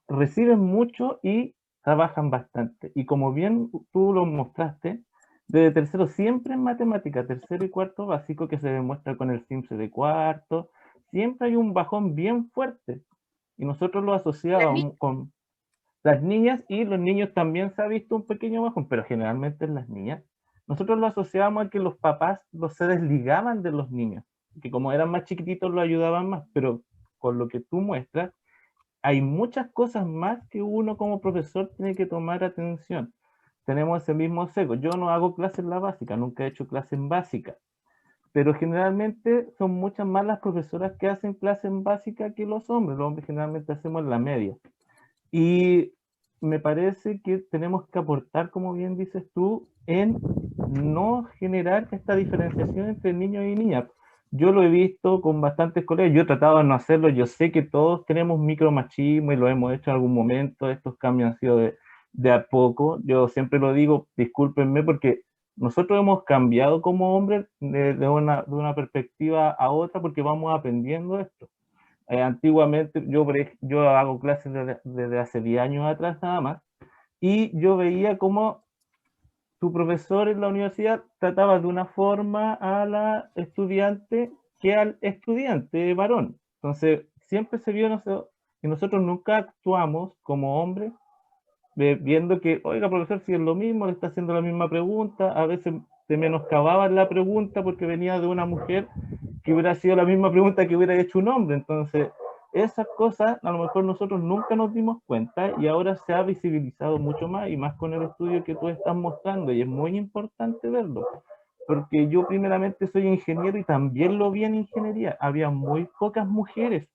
H: reciben mucho y trabajan bastante. Y como bien tú lo mostraste, desde tercero siempre en matemática, tercero y cuarto básico, que se demuestra con el CIMSE de cuarto, siempre hay un bajón bien fuerte. Y nosotros lo asociábamos con las niñas, y los niños también se ha visto un pequeño bajón, pero generalmente en las niñas. Nosotros lo asociábamos a que los papás se desligaban de los niños, que como eran más chiquititos lo ayudaban más, pero con lo que tú muestras, hay muchas cosas más que uno como profesor tiene que tomar atención. Tenemos ese mismo sesgo. Yo no hago clases en la básica, nunca he hecho clases en básica, pero generalmente son muchas más las profesoras que hacen clases en básica que los hombres generalmente hacemos la media. Y me parece que tenemos que aportar, como bien dices tú, en no generar esta diferenciación entre niños y niñas. Yo lo he visto con bastantes colegas, yo he tratado de no hacerlo, yo sé que todos tenemos micromachismo y lo hemos hecho en algún momento, estos cambios han sido de a poco, yo siempre lo digo, discúlpenme, porque nosotros hemos cambiado como hombres de una perspectiva a otra porque vamos aprendiendo esto. Antiguamente, yo hago clases desde hace 10 años atrás nada más, y yo veía cómo tu profesor en la universidad trataba de una forma a la estudiante que al estudiante varón. Entonces, siempre se vio que nosotros nunca actuamos como hombres, viendo que, oiga, profesor, si es lo mismo, le está haciendo la misma pregunta, a veces te menoscababan la pregunta porque venía de una mujer que hubiera sido la misma pregunta que hubiera hecho un hombre. Entonces, esas cosas a lo mejor nosotros nunca nos dimos cuenta y ahora se ha visibilizado mucho más y más con el estudio que tú estás mostrando, y es muy importante verlo, porque yo primeramente soy ingeniero y también lo vi en ingeniería, había muy pocas mujeres,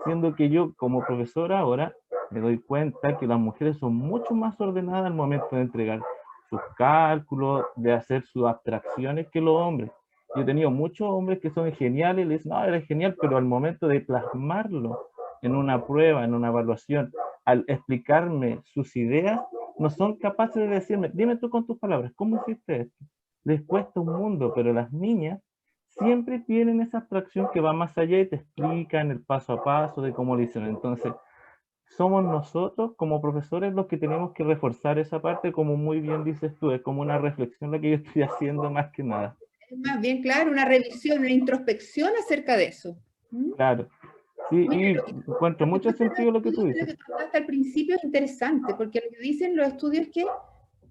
H: siendo que yo como profesor ahora me doy cuenta que las mujeres son mucho más ordenadas al momento de entregar sus cálculos, de hacer sus abstracciones que los hombres. Yo he tenido muchos hombres que son geniales y les dicen, no, eres genial, pero al momento de plasmarlo en una prueba, en una evaluación, al explicarme sus ideas, no son capaces de decirme, dime tú con tus palabras, ¿cómo hiciste esto? Les cuesta un mundo, pero las niñas siempre tienen esa abstracción que va más allá y te explican el paso a paso de cómo lo hicieron. Entonces, somos nosotros como profesores los que tenemos que reforzar esa parte, como muy bien dices tú, es como una reflexión la que yo estoy haciendo más que nada.
B: Más bien, claro, una revisión, una introspección acerca de eso.
H: Claro. Sí,
B: Mira,
H: y encuentro mucho sentido lo que tú dices.
B: Lo que contaste al principio es interesante, porque lo que dicen los estudios es que,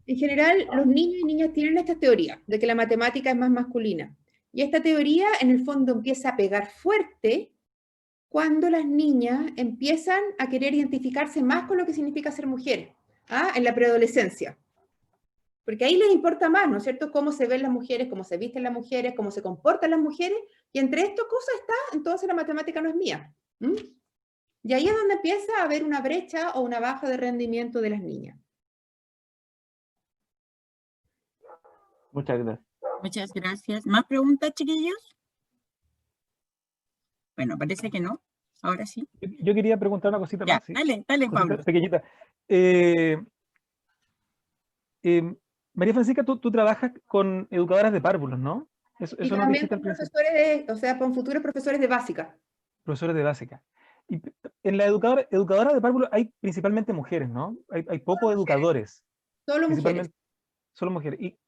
B: en general, los niños y niñas tienen esta teoría de que la matemática es más masculina. Y esta teoría, en el fondo, empieza a pegar fuerte cuando las niñas empiezan a querer identificarse más con lo que significa ser mujeres, en la preadolescencia. Porque ahí les importa más, ¿no es cierto?, cómo se ven las mujeres, cómo se visten las mujeres, cómo se comportan las mujeres, y entre estas cosas está, entonces la matemática no es mía. Y ahí es donde empieza a haber una brecha o una baja de rendimiento de las niñas.
H: Muchas gracias.
A: Muchas gracias. ¿Más preguntas, chiquillos? Bueno, parece que no. Ahora sí.
G: Yo quería preguntar una cosita
A: Ya,
G: más. ¿Sí?
A: Dale, Pablo.
G: Pequeñita. María Francisca, tú trabajas con educadoras de párvulos, ¿no? Eso
B: Y
G: no
B: también
G: dijiste
B: con
G: al principio.
B: profesores con futuros profesores de básica.
G: Profesores de básica. Y en la educadora de párvulos hay principalmente mujeres, ¿no? Hay pocos educadores.
B: Solo mujeres.
G: Solo mujeres. ¿Y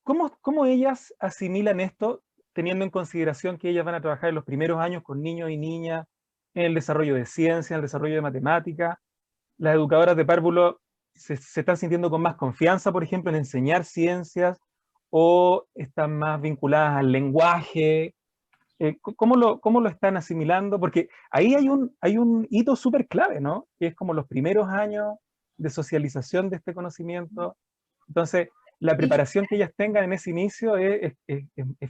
G: cómo ellas asimilan esto, teniendo en consideración que ellas van a trabajar en los primeros años con niños y niñas, en el desarrollo de ciencia, en el desarrollo de matemática? Las educadoras de párvulos se están sintiendo con más confianza, por ejemplo, en enseñar ciencias, o están más vinculadas al lenguaje. ¿Cómo lo están asimilando? Porque ahí hay un hito súper clave, ¿no? Que es como los primeros años de socialización de este conocimiento. Entonces, la preparación que ellas tengan en ese inicio es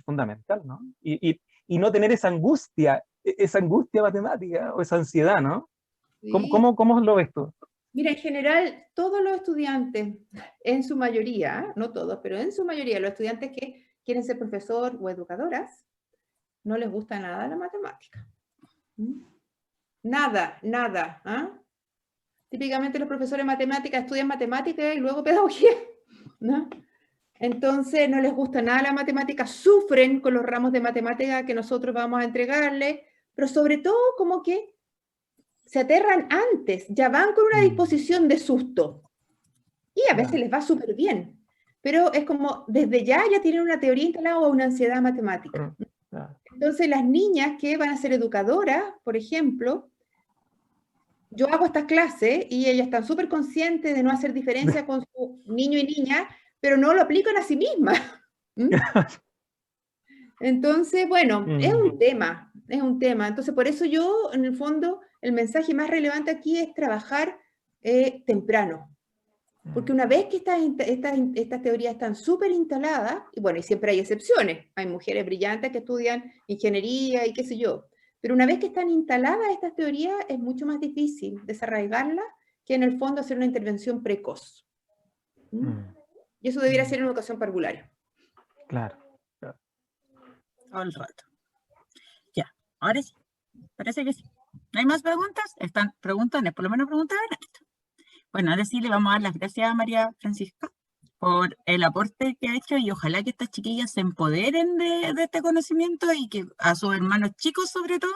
G: fundamental, ¿no? Y no tener esa angustia matemática o esa ansiedad, ¿no?
B: Sí.
G: ¿Cómo lo ves tú?
B: Mira, en general, todos los estudiantes, en su mayoría, no todos, pero en su mayoría, los estudiantes que quieren ser profesor o educadoras, no les gusta nada la matemática. Nada. Típicamente los profesores de matemática estudian matemática y luego pedagogía, ¿no? Entonces no les gusta nada la matemática, sufren con los ramos de matemática que nosotros vamos a entregarles, pero sobre todo como que se aterran antes, ya van con una disposición de susto. Y a veces les va súper bien, pero es como desde ya tienen una teoría instalada o una ansiedad matemática. Entonces las niñas que van a ser educadoras, por ejemplo, yo hago estas clases y ellas están súper conscientes de no hacer diferencia con su niño y niña, pero no lo aplican a sí mismas. Entonces, bueno, es un tema. Entonces, por eso yo, en el fondo, el mensaje más relevante aquí es trabajar temprano. Porque una vez que estas teorías están súper instaladas, y bueno, y siempre hay excepciones, hay mujeres brillantes que estudian ingeniería y qué sé yo, pero una vez que están instaladas estas teorías es mucho más difícil desarraigarlas que en el fondo hacer una intervención precoz. Y eso debería ser en educación parvularia.
G: Claro.
A: Todo el rato. Ya, ahora sí, parece que sí. ¿No hay más preguntas? Están preguntones, por lo menos preguntaban esto. Bueno, ahora sí le vamos a dar las gracias a María Francisca por el aporte que ha hecho y ojalá que estas chiquillas se empoderen de este conocimiento y que a sus hermanos chicos sobre todo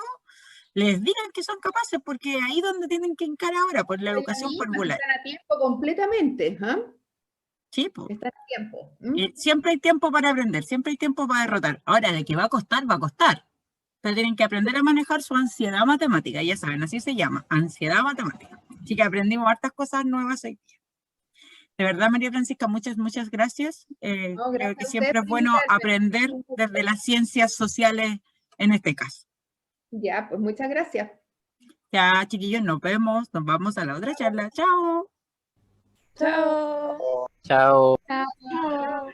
A: les digan que son capaces, porque ahí es donde tienen que encarar ahora, por la educación parvular.
B: Están a tiempo completamente.
A: Sí, pues.
B: Están a tiempo.
A: Siempre hay tiempo para aprender, siempre hay tiempo para derrotar. Ahora, de que va a costar, va a costar. Pero tienen que aprender a manejar su ansiedad matemática, ya saben, así se llama, ansiedad matemática. Así que aprendimos hartas cosas nuevas hoy día. De verdad, María Francisca, muchas gracias. Creo que siempre es bueno aprender desde las ciencias sociales en este caso.
B: Ya, pues muchas gracias.
A: Ya, chiquillos, nos vemos, nos vamos a la otra charla. Chao.
E: Chao.
F: Chao.
E: Chao.